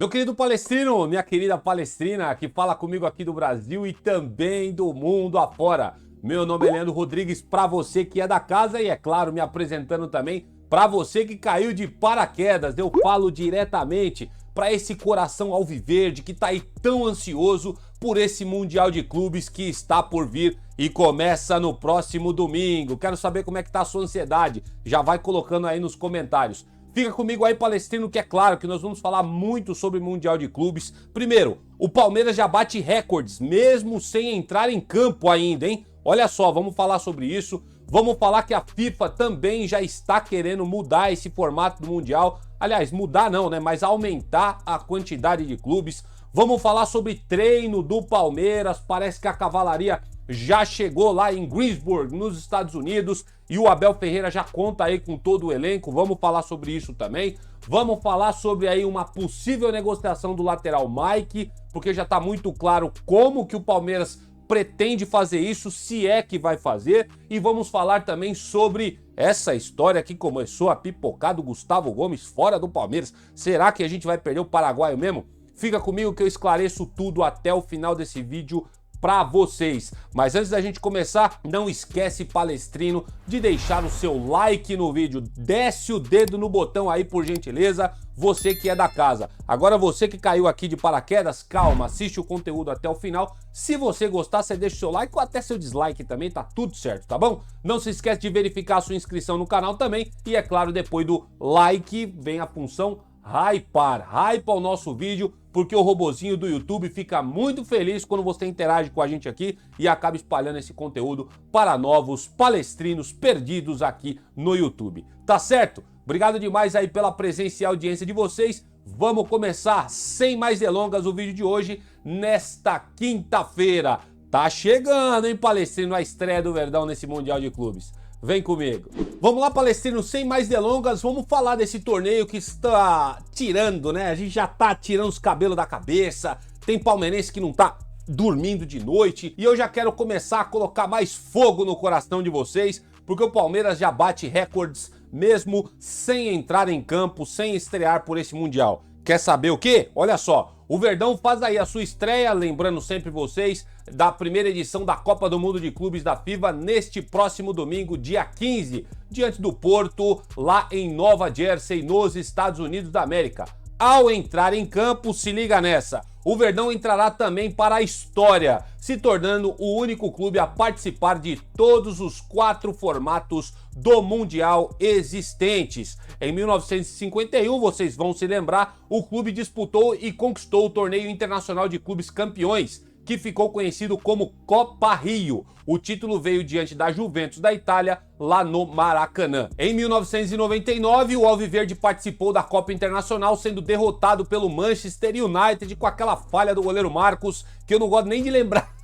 Meu querido palestrino, minha querida palestrina, que fala comigo aqui do Brasil e também do mundo afora. Meu nome é Leandro Rodrigues, para você que é da casa e, é claro, me apresentando também para você que caiu de paraquedas. Eu falo diretamente para esse coração alviverde que tá aí tão ansioso por esse Mundial de Clubes que está por vir e começa no próximo domingo. Quero saber como é que tá a sua ansiedade. Já vai colocando aí nos comentários. Fica comigo aí, palestrino, que é claro que nós vamos falar muito sobre Mundial de Clubes. Primeiro, o Palmeiras já bate recordes, mesmo sem entrar em campo ainda, hein? Olha só, vamos falar sobre isso. Vamos falar que a FIFA também já está querendo mudar esse formato do Mundial. Aliás, mudar não, né? Mas aumentar a quantidade de clubes. Vamos falar sobre treino do Palmeiras. Parece que a cavalaria já chegou lá em Greensburg, nos Estados Unidos, e o Abel Ferreira já conta aí com todo o elenco. Vamos falar sobre isso também. Vamos falar sobre aí uma possível negociação do lateral Mike, porque já tá muito claro como que o Palmeiras pretende fazer isso, se é que vai fazer. E vamos falar também sobre essa história que começou a pipocar do Gustavo Gomes fora do Palmeiras. Será que a gente vai perder o paraguaio mesmo? Fica comigo que eu esclareço tudo até o final desse vídeo para vocês. Mas antes da gente começar, não esquece, palestrino, de deixar o seu like no vídeo. Desce o dedo no botão aí, por gentileza, você que é da casa. Agora você que caiu aqui de paraquedas, calma, assiste o conteúdo até o final. Se você gostar, você deixa o seu like ou até seu dislike também, tá tudo certo, tá bom? Não se esquece de verificar a sua inscrição no canal também. E é claro, depois do like vem a função hypar o nosso vídeo, porque o robozinho do YouTube fica muito feliz quando você interage com a gente aqui e acaba espalhando esse conteúdo para novos palestrinos perdidos aqui no YouTube. Tá certo? Obrigado demais aí pela presença e audiência de vocês. Vamos começar sem mais delongas o vídeo de hoje, nesta quinta-feira. Tá chegando, hein, palestrino, a estreia do Verdão nesse Mundial de Clubes. Vem comigo. Vamos lá, palestrino, sem mais delongas, vamos falar desse torneio que está tirando, né? A gente já tá tirando os cabelos da cabeça, tem palmeirense que não tá dormindo de noite, e eu já quero começar a colocar mais fogo no coração de vocês, porque o Palmeiras já bate recordes mesmo sem entrar em campo, sem estrear por esse Mundial. Quer saber o quê? Olha só, o Verdão faz aí a sua estreia, lembrando sempre vocês, da primeira edição da Copa do Mundo de Clubes da FIFA neste próximo domingo, dia 15, diante do Porto, lá em Nova Jersey, nos Estados Unidos da América. Ao entrar em campo, se liga nessa, o Verdão entrará também para a história, se tornando o único clube a participar de todos os 4 formatos do Mundial existentes. Em 1951, vocês vão se lembrar, o clube disputou e conquistou o Torneio Internacional de Clubes Campeões, que ficou conhecido como Copa Rio. O título veio diante da Juventus da Itália, lá no Maracanã. Em 1999, o Alviverde participou da Copa Internacional, sendo derrotado pelo Manchester United com aquela falha do goleiro Marcos, que eu não gosto nem de lembrar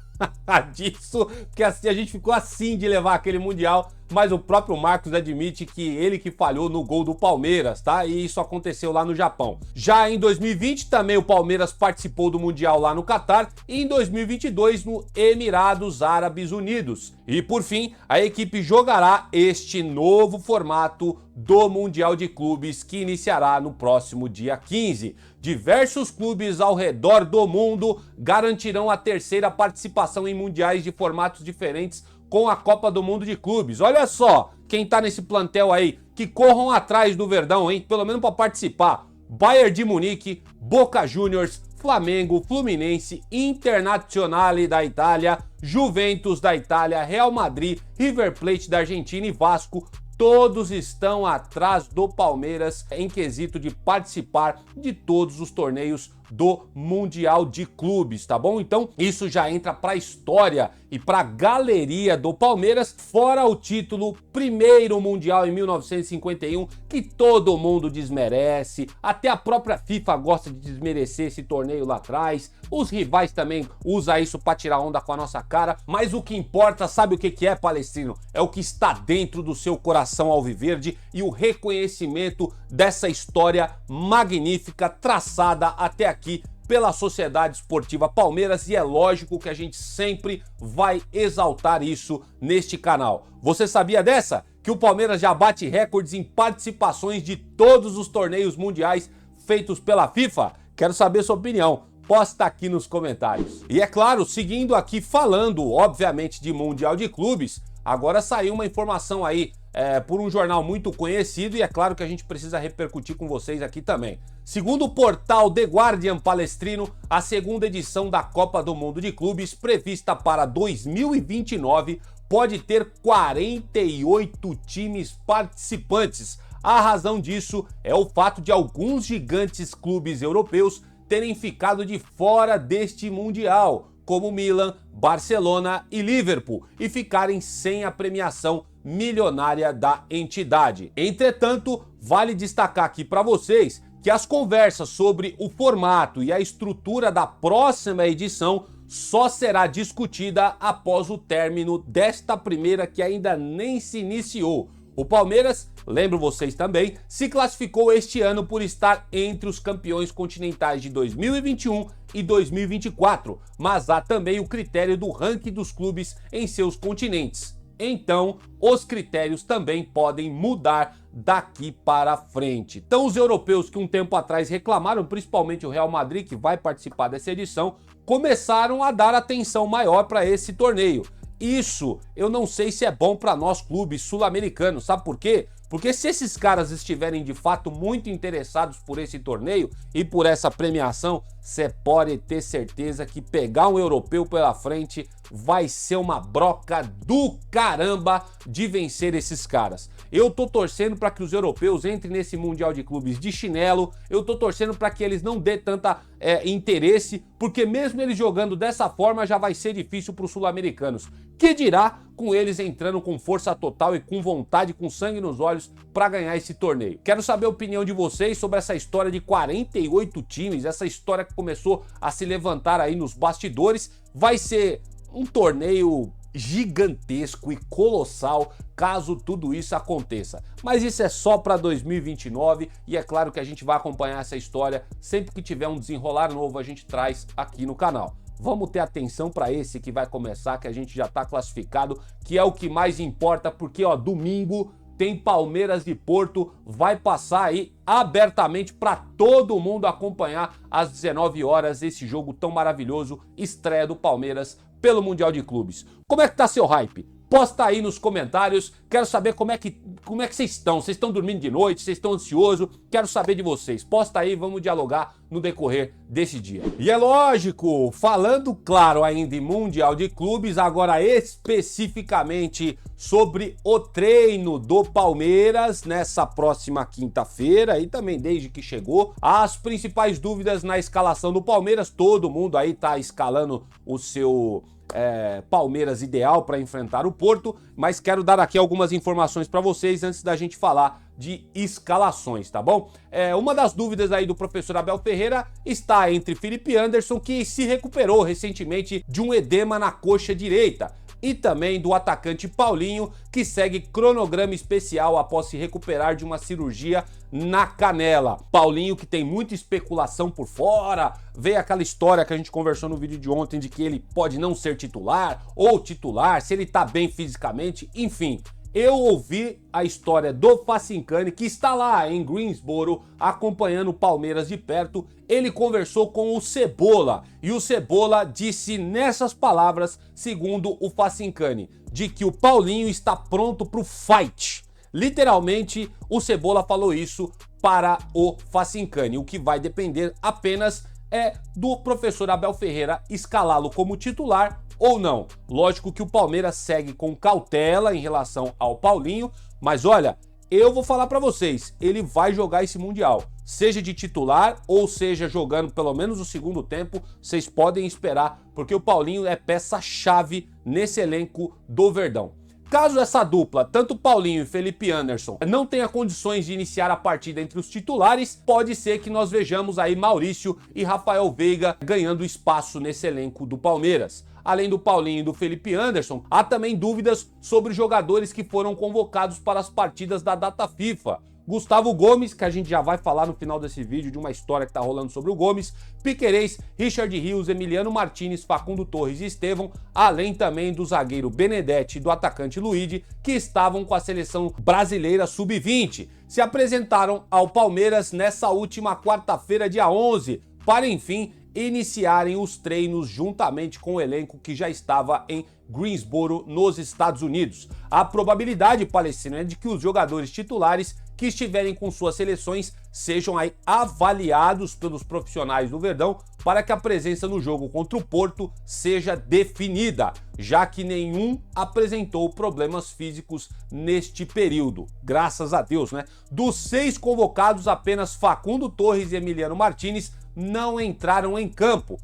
disso, porque assim, a gente ficou assim de levar aquele Mundial, mas o próprio Marcos admite que ele que falhou no gol do Palmeiras, tá? E isso aconteceu lá no Japão. Já em 2020 também o Palmeiras participou do Mundial lá no Catar e em 2022 no Emirados Árabes Unidos. E por fim, a equipe jogará este novo formato do Mundial de Clubes que iniciará no próximo dia 15. Diversos clubes ao redor do mundo garantirão a terceira participação em mundiais de formatos diferentes com a Copa do Mundo de Clubes. Olha só quem tá nesse plantel aí, que corram atrás do Verdão, hein? Pelo menos para participar. Bayern de Munique, Boca Juniors, Flamengo, Fluminense, Internazionale da Itália, Juventus da Itália, Real Madrid, River Plate da Argentina e Vasco. Todos estão atrás do Palmeiras em quesito de participar de todos os torneios do Mundial de Clubes, tá bom? Então isso já entra para a história e para a galeria do Palmeiras, fora o título primeiro Mundial em 1951, que todo mundo desmerece, até a própria FIFA gosta de desmerecer esse torneio lá atrás, os rivais também usam isso para tirar onda com a nossa cara, mas o que importa, sabe o que é, palestrino? É o que está dentro do seu coração alviverde e o reconhecimento dessa história magnífica traçada até aqui pela Sociedade Esportiva Palmeiras, e é lógico que a gente sempre vai exaltar isso neste canal. Você sabia dessa? Que o Palmeiras já bate recordes em participações de todos os torneios mundiais feitos pela FIFA? Quero saber sua opinião. Posta aqui nos comentários. E é claro, seguindo aqui falando, obviamente, de Mundial de Clubes, agora saiu uma informação aí por um jornal muito conhecido e é claro que a gente precisa repercutir com vocês aqui também. Segundo o portal The Guardian Palestrino, a segunda edição da Copa do Mundo de Clubes, prevista para 2029, pode ter 48 times participantes. A razão disso é o fato de alguns gigantes clubes europeus terem ficado de fora deste Mundial, como Milan, Barcelona e Liverpool, e ficarem sem a premiação milionária da entidade. Entretanto, vale destacar aqui para vocês que as conversas sobre o formato e a estrutura da próxima edição só será discutida após o término desta primeira, que ainda nem se iniciou. O Palmeiras, lembro vocês também, se classificou este ano por estar entre os campeões continentais de 2021 e 2024, mas há também o critério do ranking dos clubes em seus continentes. Então, os critérios também podem mudar daqui para frente. Então, os europeus que um tempo atrás reclamaram, principalmente o Real Madrid, que vai participar dessa edição, começaram a dar atenção maior para esse torneio. Isso eu não sei se é bom para nós clubes sul-americanos, sabe por quê? Porque se esses caras estiverem de fato muito interessados por esse torneio e por essa premiação, você pode ter certeza que pegar um europeu pela frente vai ser uma broca do caramba de vencer esses caras. Eu tô torcendo para que os europeus entrem nesse Mundial de Clubes de chinelo, eu tô torcendo para que eles não dê tanta interesse, porque mesmo eles jogando dessa forma já vai ser difícil para os sul-americanos. Que dirá com eles entrando com força total e com vontade, com sangue nos olhos para ganhar esse torneio. Quero saber a opinião de vocês sobre essa história de 48 times, essa história que começou a se levantar aí nos bastidores. Vai ser um torneio gigantesco e colossal caso tudo isso aconteça. Mas isso é só para 2029 e é claro que a gente vai acompanhar essa história. Sempre que tiver um desenrolar novo, a gente traz aqui no canal. Vamos ter atenção para esse que vai começar, que a gente já está classificado, que é o que mais importa, porque ó, domingo tem Palmeiras e Porto, vai passar aí abertamente para todo mundo acompanhar às 19 horas esse jogo tão maravilhoso, estreia do Palmeiras pelo Mundial de Clubes. Como é que tá seu hype? Posta aí nos comentários, quero saber como é que vocês estão. Vocês estão dormindo de noite? Vocês estão ansiosos? Quero saber de vocês. Posta aí, vamos dialogar no decorrer desse dia. E é lógico, falando claro ainda em Mundial de Clubes, agora especificamente sobre o treino do Palmeiras nessa próxima quinta-feira e também desde que chegou. As principais dúvidas na escalação do Palmeiras, todo mundo aí tá escalando o seu Palmeiras ideal para enfrentar o Porto, mas quero dar aqui algumas informações para vocês antes da gente falar de escalações, tá bom? Uma das dúvidas aí do professor Abel Ferreira está entre Felipe Anderson, que se recuperou recentemente de um edema na coxa direita, e também do atacante Paulinho, que segue cronograma especial após se recuperar de uma cirurgia na canela. Paulinho, que tem muita especulação por fora, veio aquela história que a gente conversou no vídeo de ontem de que ele pode não ser titular ou titular, se ele tá bem fisicamente, enfim. Eu ouvi a história do Facincani, que está lá em Greensboro, acompanhando o Palmeiras de perto. Ele conversou com o Cebola, e o Cebola disse nessas palavras, segundo o Facincani, de que o Paulinho está pronto para o fight. Literalmente, o Cebola falou isso para o Facincani, o que vai depender apenas do professor Abel Ferreira escalá-lo como titular ou não. Lógico que o Palmeiras segue com cautela em relação ao Paulinho, mas olha, eu vou falar para vocês, ele vai jogar esse Mundial, seja de titular ou seja jogando pelo menos o segundo tempo, vocês podem esperar, porque o Paulinho é peça-chave nesse elenco do Verdão. Caso essa dupla, tanto Paulinho e Felipe Anderson, não tenha condições de iniciar a partida entre os titulares, pode ser que nós vejamos aí Maurício e Rafael Veiga ganhando espaço nesse elenco do Palmeiras. Além do Paulinho e do Felipe Anderson, há também dúvidas sobre jogadores que foram convocados para as partidas da data FIFA. Gustavo Gomes, que a gente já vai falar no final desse vídeo de uma história que tá rolando sobre o Gomes, Piquerez, Richard Rios, Emiliano Martinez, Facundo Torres e Estevão, além também do zagueiro Benedetti e do atacante Luigi, que estavam com a seleção brasileira sub-20. Se apresentaram ao Palmeiras nessa última quarta-feira, dia 11, para enfim iniciarem os treinos juntamente com o elenco que já estava em Greensboro, nos Estados Unidos. A probabilidade, Palestrina, é de que os jogadores titulares que estiverem com suas seleções sejam aí avaliados pelos profissionais do Verdão para que a presença no jogo contra o Porto seja definida, já que nenhum apresentou problemas físicos neste período. Graças a Deus, né? Dos 6 convocados, apenas Facundo Torres e Emiliano Martinez não entraram em campo.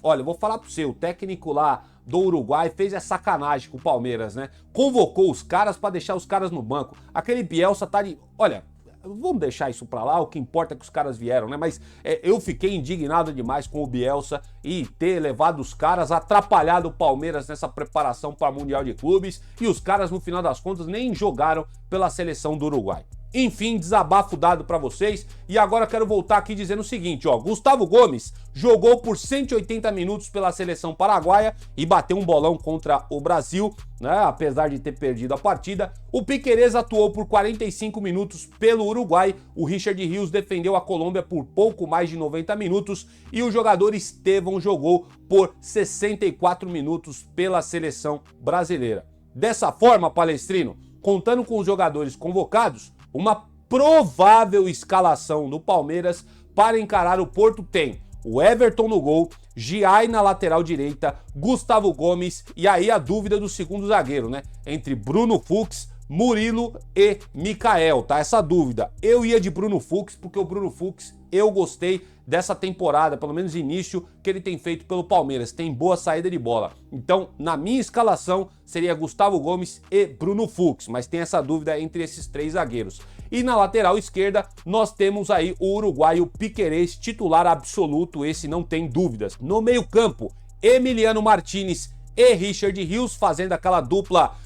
Olha, eu vou falar para você, o técnico lá do Uruguai fez essa sacanagem com o Palmeiras, né? Convocou os caras para deixar os caras no banco. Aquele Bielsa tá de... Olha, vamos deixar isso pra lá, o que importa é que os caras vieram, né? Mas eu fiquei indignado demais com o Bielsa e ter levado os caras, atrapalhado o Palmeiras nessa preparação para o Mundial de Clubes, e os caras, no final das contas, nem jogaram pela seleção do Uruguai. Enfim, desabafo dado para vocês, e agora quero voltar aqui dizendo o seguinte, ó, Gustavo Gomes jogou por 180 minutos pela seleção paraguaia e bateu um bolão contra o Brasil, né, apesar de ter perdido a partida. O Piquerez atuou por 45 minutos pelo Uruguai, o Richard Rios defendeu a Colômbia por pouco mais de 90 minutos e o jogador Estevão jogou por 64 minutos pela seleção brasileira. Dessa forma, Palestrino, contando com os jogadores convocados, uma provável escalação do Palmeiras para encarar o Porto tem o Everton no gol, Giai na lateral direita, Gustavo Gomes e aí a dúvida do segundo zagueiro, né? Entre Bruno Fux, Murilo e Mikael, tá? Essa dúvida. Eu ia de Bruno Fux porque o Bruno Fux eu gostei dessa temporada, pelo menos início, que ele tem feito pelo Palmeiras. Tem boa saída de bola. Então, na minha escalação, seria Gustavo Gomes e Bruno Fux, mas tem essa dúvida entre esses 3 zagueiros. E na lateral esquerda, nós temos aí o uruguaio Piquerez, titular absoluto, esse não tem dúvidas. No meio-campo, Emiliano Martinez e Richard Rios, fazendo aquela dupla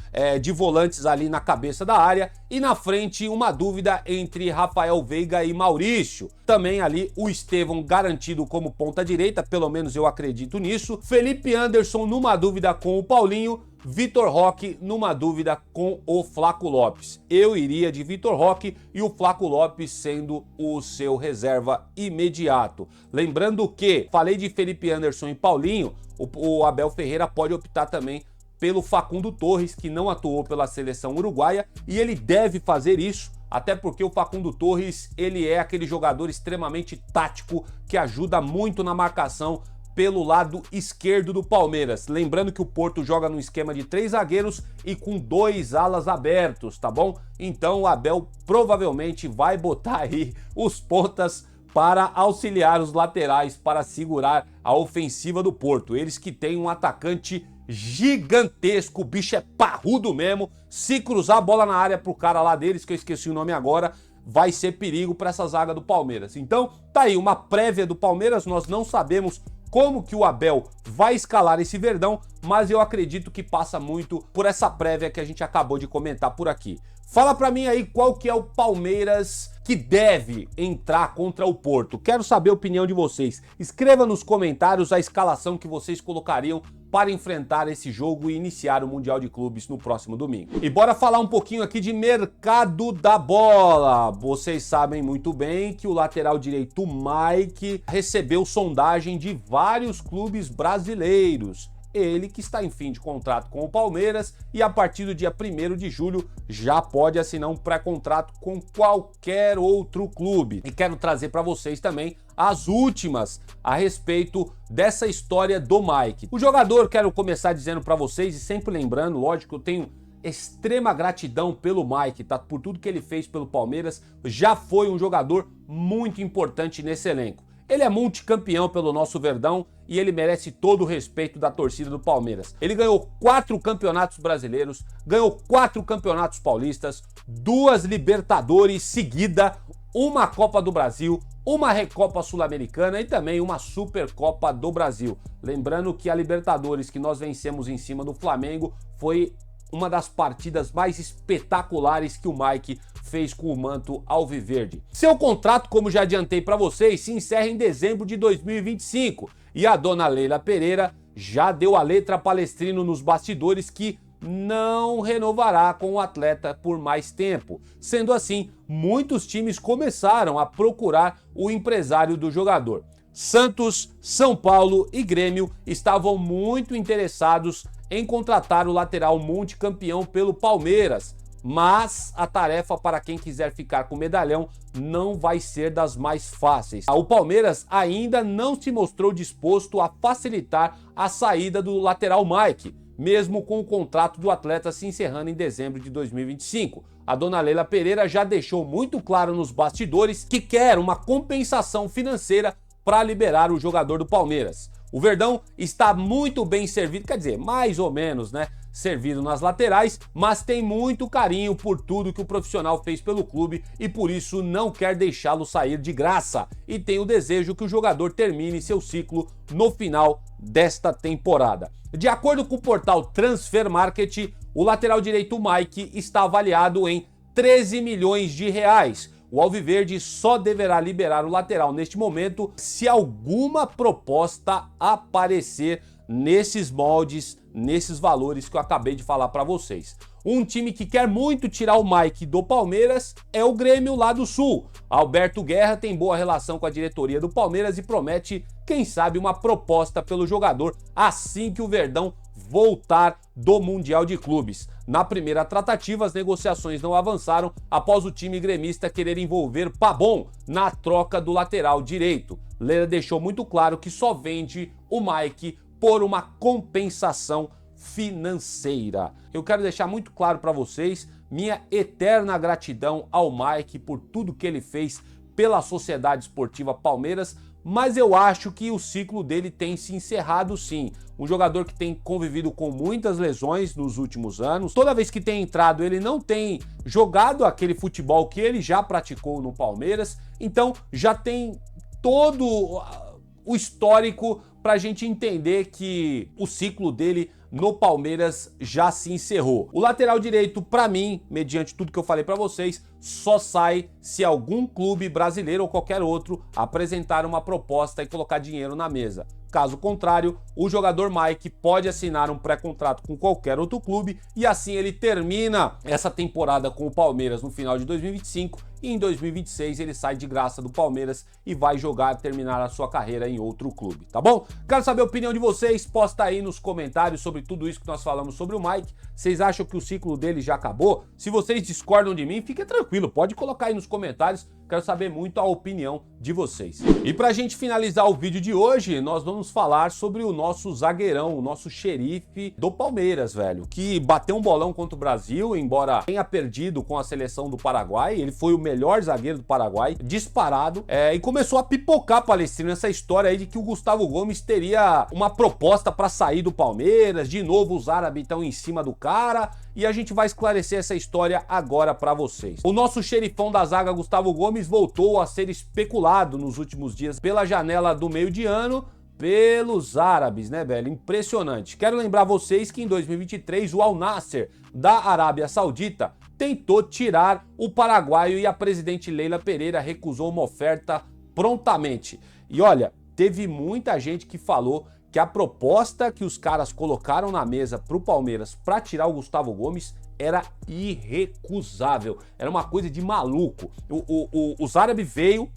de volantes ali na cabeça da área, e na frente uma dúvida entre Rafael Veiga e Maurício. Também ali o Estevão garantido como ponta direita, pelo menos eu acredito nisso. Felipe Anderson numa dúvida com o Paulinho, Vitor Roque numa dúvida com o Flaco Lopes. Eu iria de Vitor Roque e o Flaco Lopes sendo o seu reserva imediato. Lembrando que falei de Felipe Anderson e Paulinho, o Abel Ferreira pode optar também pelo Facundo Torres, que não atuou pela seleção uruguaia, e ele deve fazer isso, até porque o Facundo Torres, ele é aquele jogador extremamente tático, que ajuda muito na marcação pelo lado esquerdo do Palmeiras. Lembrando que o Porto joga num esquema de 3 zagueiros e com 2 alas abertos, tá bom? Então o Abel provavelmente vai botar aí os pontas para auxiliar os laterais, para segurar a ofensiva do Porto. Eles que têm um atacante gigantesco, o bicho é parrudo mesmo. Se cruzar a bola na área pro cara lá deles, que eu esqueci o nome agora, vai ser perigo para essa zaga do Palmeiras. Então, tá aí uma prévia do Palmeiras, nós não sabemos como que o Abel vai escalar esse Verdão, mas eu acredito que passa muito por essa prévia que a gente acabou de comentar por aqui. Fala pra mim aí qual que é o Palmeiras que deve entrar contra o Porto. Quero saber a opinião de vocês. Escreva nos comentários a escalação que vocês colocariam para enfrentar esse jogo e iniciar o Mundial de Clubes no próximo domingo. E bora falar um pouquinho aqui de mercado da bola. Vocês sabem muito bem que o lateral direito Mike recebeu sondagem de vários clubes brasileiros. Ele que está em fim de contrato com o Palmeiras e a partir do dia 1º de julho já pode assinar um pré-contrato com qualquer outro clube. E quero trazer para vocês também as últimas a respeito dessa história do Mike. O jogador, quero começar dizendo para vocês e sempre lembrando, lógico, eu tenho extrema gratidão pelo Mike, tá? Por tudo que ele fez pelo Palmeiras, já foi um jogador muito importante nesse elenco. Ele é multicampeão pelo nosso Verdão e ele merece todo o respeito da torcida do Palmeiras. Ele ganhou 4 campeonatos brasileiros, ganhou 4 campeonatos paulistas, 2 Libertadores seguida, uma Copa do Brasil, uma Recopa Sul-Americana e também uma Supercopa do Brasil. Lembrando que a Libertadores que nós vencemos em cima do Flamengo foi uma das partidas mais espetaculares que o Mike fez com o manto alviverde. Seu contrato, como já adiantei para vocês, se encerra em dezembro de 2025 e a dona Leila Pereira já deu a letra Palestrino nos bastidores que não renovará com o atleta por mais tempo. Sendo assim, muitos times começaram a procurar o empresário do jogador. Santos, São Paulo e Grêmio estavam muito interessados em contratar o lateral multicampeão pelo Palmeiras, mas a tarefa para quem quiser ficar com o medalhão não vai ser das mais fáceis. O Palmeiras ainda não se mostrou disposto a facilitar a saída do lateral Mike, mesmo com o contrato do atleta se encerrando em dezembro de 2025. A dona Leila Pereira já deixou muito claro nos bastidores que quer uma compensação financeira para liberar o jogador do Palmeiras. O Verdão está muito bem servido, quer dizer, mais ou menos, né? Servido nas laterais, mas tem muito carinho por tudo que o profissional fez pelo clube e por isso não quer deixá-lo sair de graça e tem o desejo que o jogador termine seu ciclo no final desta temporada. De acordo com o portal Transfer Market, o lateral direito Mike está avaliado em 13 milhões de reais. O Alviverde só deverá liberar o lateral neste momento se alguma proposta aparecer nesses moldes, nesses valores que eu acabei de falar para vocês. Um time que quer muito tirar o Mike do Palmeiras é o Grêmio lá do Sul. Alberto Guerra tem boa relação com a diretoria do Palmeiras e promete, quem sabe, uma proposta pelo jogador assim que o Verdão voltar do Mundial de Clubes. Na primeira tratativa, as negociações não avançaram após o time gremista querer envolver Pabon na troca do lateral direito. Leila deixou muito claro que só vende o Mike por uma compensação financeira. Eu quero deixar muito claro para vocês minha eterna gratidão ao Mike por tudo que ele fez pela Sociedade Esportiva Palmeiras, mas eu acho que o ciclo dele tem se encerrado sim. Um jogador que tem convivido com muitas lesões nos últimos anos. Toda vez que tem entrado, ele não tem jogado aquele futebol que ele já praticou no Palmeiras. Então já tem todo o histórico para a gente entender que o ciclo dele no Palmeiras já se encerrou. O lateral direito, para mim, mediante tudo que eu falei para vocês, só sai se algum clube brasileiro ou qualquer outro apresentar uma proposta e colocar dinheiro na mesa. Caso contrário, o jogador Mike pode assinar um pré-contrato com qualquer outro clube e assim ele termina essa temporada com o Palmeiras no final de 2025 e em 2026 ele sai de graça do Palmeiras e vai jogar, terminar a sua carreira em outro clube, tá bom? Quero saber a opinião de vocês, posta aí nos comentários sobre tudo isso que nós falamos sobre o Mike. Vocês acham que o ciclo dele já acabou? Se vocês discordam de mim, fique tranquilo, pode colocar aí nos comentários. Quero saber muito a opinião de vocês. E pra gente finalizar o vídeo de hoje, nós vamos falar sobre o nosso zagueirão, o nosso xerife do Palmeiras, velho, que bateu um bolão contra o Brasil, embora tenha perdido com a seleção do Paraguai. Ele foi o melhor zagueiro do Paraguai, disparado, e começou a pipocar Palestrina essa história aí de que o Gustavo Gomes teria uma proposta para sair do Palmeiras. De novo, os árabes estão em cima do cara. E a gente vai esclarecer essa história agora para vocês. O nosso xerifão da zaga, Gustavo Gomes, voltou a ser especulado nos últimos dias pela janela do meio de ano pelos árabes, né, velho? Impressionante. Quero lembrar vocês que em 2023 o Al Nassr da Arábia Saudita tentou tirar o paraguaio e a presidente Leila Pereira recusou uma oferta prontamente. E olha, teve muita gente que falou que a proposta que os caras colocaram na mesa para o Palmeiras para tirar o Gustavo Gomes era irrecusável. Era uma coisa de maluco. Os árabes veio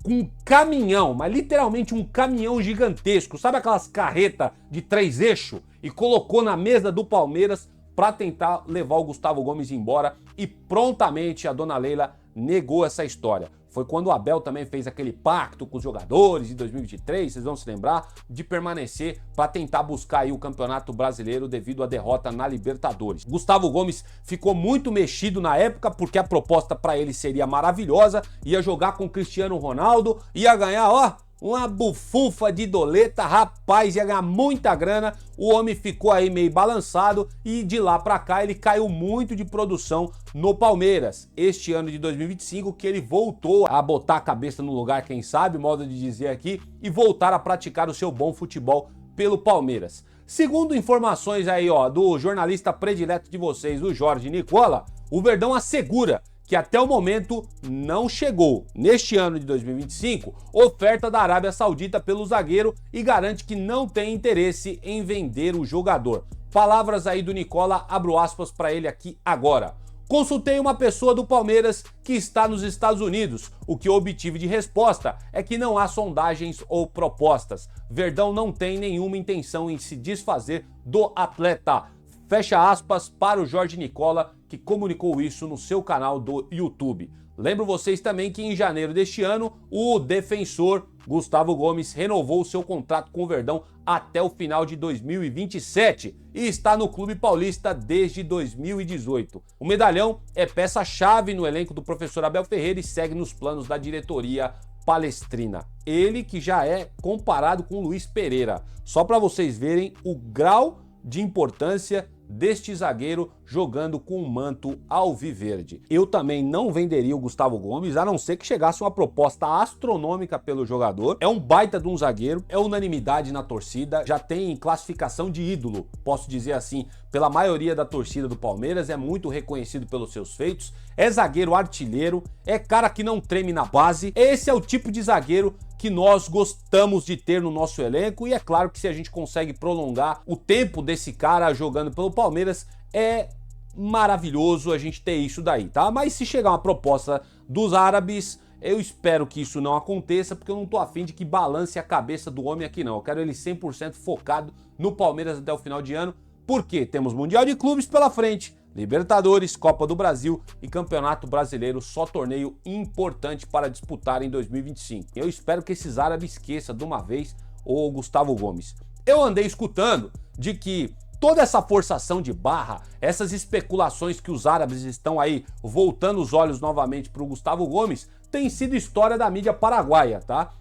com um caminhão, mas literalmente um caminhão gigantesco. Sabe aquelas carretas de 3 eixos? E colocou na mesa do Palmeiras para tentar levar o Gustavo Gomes embora. E prontamente a dona Leila negou essa história. Foi quando o Abel também fez aquele pacto com os jogadores em 2023, vocês vão se lembrar, de permanecer para tentar buscar aí o Campeonato Brasileiro devido à derrota na Libertadores. Gustavo Gomes ficou muito mexido na época porque a proposta para ele seria maravilhosa, ia jogar com Cristiano Ronaldo, ia ganhar, ó, uma bufunfa de doleta, rapaz, ia ganhar muita grana. O homem ficou aí meio balançado e de lá pra cá ele caiu muito de produção no Palmeiras. Este ano de 2025 que ele voltou a botar a cabeça no lugar, quem sabe, modo de dizer aqui, e voltar a praticar o seu bom futebol pelo Palmeiras. Segundo informações aí, ó, do jornalista predileto de vocês, o Jorge Nicola, o Verdão assegura que até o momento não chegou, neste ano de 2025, oferta da Arábia Saudita pelo zagueiro e garante que não tem interesse em vender o jogador. Palavras aí do Nicola, abro aspas para ele aqui agora. Consultei uma pessoa do Palmeiras que está nos Estados Unidos. O que eu obtive de resposta é que não há sondagens ou propostas. Verdão não tem nenhuma intenção em se desfazer do atleta. Fecha aspas para o Jorge Nicola, que comunicou isso no seu canal do YouTube. Lembro vocês também que em janeiro deste ano, o defensor Gustavo Gomes renovou seu contrato com o Verdão até o final de 2027 e está no clube paulista desde 2018. O medalhão é peça-chave no elenco do professor Abel Ferreira e segue nos planos da diretoria palestrina. Ele que já é comparado com o Luiz Pereira. Só para vocês verem o grau de importância deste zagueiro jogando com o manto alviverde. Eu também não venderia o Gustavo Gomes, a não ser que chegasse uma proposta astronômica pelo jogador. É um baita de um zagueiro, é unanimidade na torcida, já tem classificação de ídolo, posso dizer assim, pela maioria da torcida do Palmeiras, é muito reconhecido pelos seus feitos, é zagueiro artilheiro, é cara que não treme na base. Esse é o tipo de zagueiro que nós gostamos de ter no nosso elenco e é claro que se a gente consegue prolongar o tempo desse cara jogando pelo Palmeiras, é maravilhoso a gente ter isso daí, tá? Mas se chegar uma proposta dos árabes, eu espero que isso não aconteça, porque eu não tô afim de que balance a cabeça do homem aqui não. Eu quero ele 100% focado no Palmeiras até o final de ano, porque temos Mundial de Clubes pela frente, Libertadores, Copa do Brasil e Campeonato Brasileiro, só torneio importante para disputar em 2025. Eu espero que esses árabes esqueçam de uma vez o Gustavo Gomes. Eu andei escutando de que toda essa forçação de barra, essas especulações que os árabes estão aí voltando os olhos novamente para o Gustavo Gomes, tem sido história da mídia paraguaia, tá?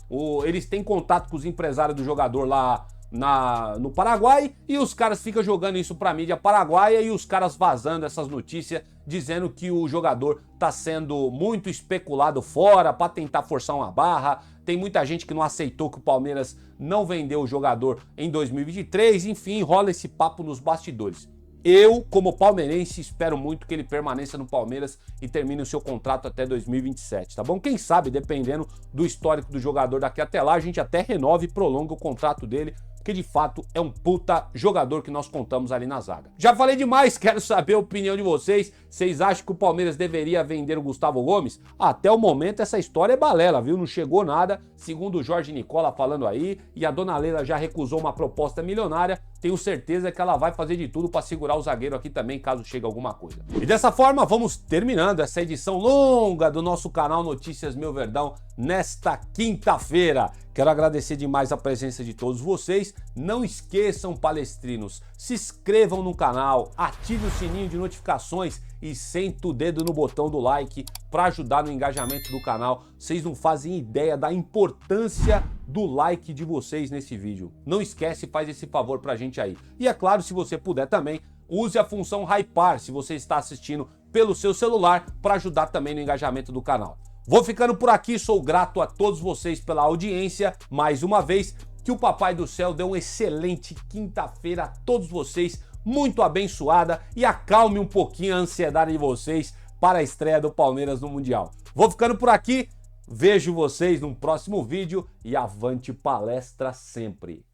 Eles têm contato com os empresários do jogador lá no Paraguai e os caras ficam jogando isso pra mídia paraguaia e os caras vazando essas notícias dizendo que o jogador tá sendo muito especulado fora pra tentar forçar uma barra. Tem muita gente que não aceitou que o Palmeiras não vendeu o jogador em 2023, enfim, rola esse papo nos bastidores. Eu, como palmeirense, espero muito que ele permaneça no Palmeiras e termine o seu contrato até 2027, tá bom? Quem sabe, dependendo do histórico do jogador daqui até lá, a gente até renova e prolonga o contrato dele, porque de fato é um puta jogador que nós contamos ali na zaga. Já falei demais, quero saber a opinião de vocês. Vocês acham que o Palmeiras deveria vender o Gustavo Gomes? Até o momento essa história é balela, viu? Não chegou nada, segundo o Jorge Nicola falando aí, e a dona Leila já recusou uma proposta milionária. Tenho certeza que ela vai fazer de tudo para segurar o zagueiro aqui também, caso chegue alguma coisa. E dessa forma, vamos terminando essa edição longa do nosso canal Notícias Meu Verdão nesta quinta-feira. Quero agradecer demais a presença de todos vocês. Não esqueçam, palestrinos, se inscrevam no canal, ative o sininho de notificações e senta o dedo no botão do like para ajudar no engajamento do canal. Vocês não fazem ideia da importância do like de vocês nesse vídeo. Não esquece, faz esse favor pra gente aí. E é claro, se você puder também, use a função Hypar se você está assistindo pelo seu celular para ajudar também no engajamento do canal. Vou ficando por aqui, sou grato a todos vocês pela audiência, mais uma vez, que o Papai do Céu dê uma excelente quinta-feira a todos vocês, muito abençoada, e acalme um pouquinho a ansiedade de vocês para a estreia do Palmeiras no Mundial. Vou ficando por aqui, vejo vocês num próximo vídeo e avante palestra sempre!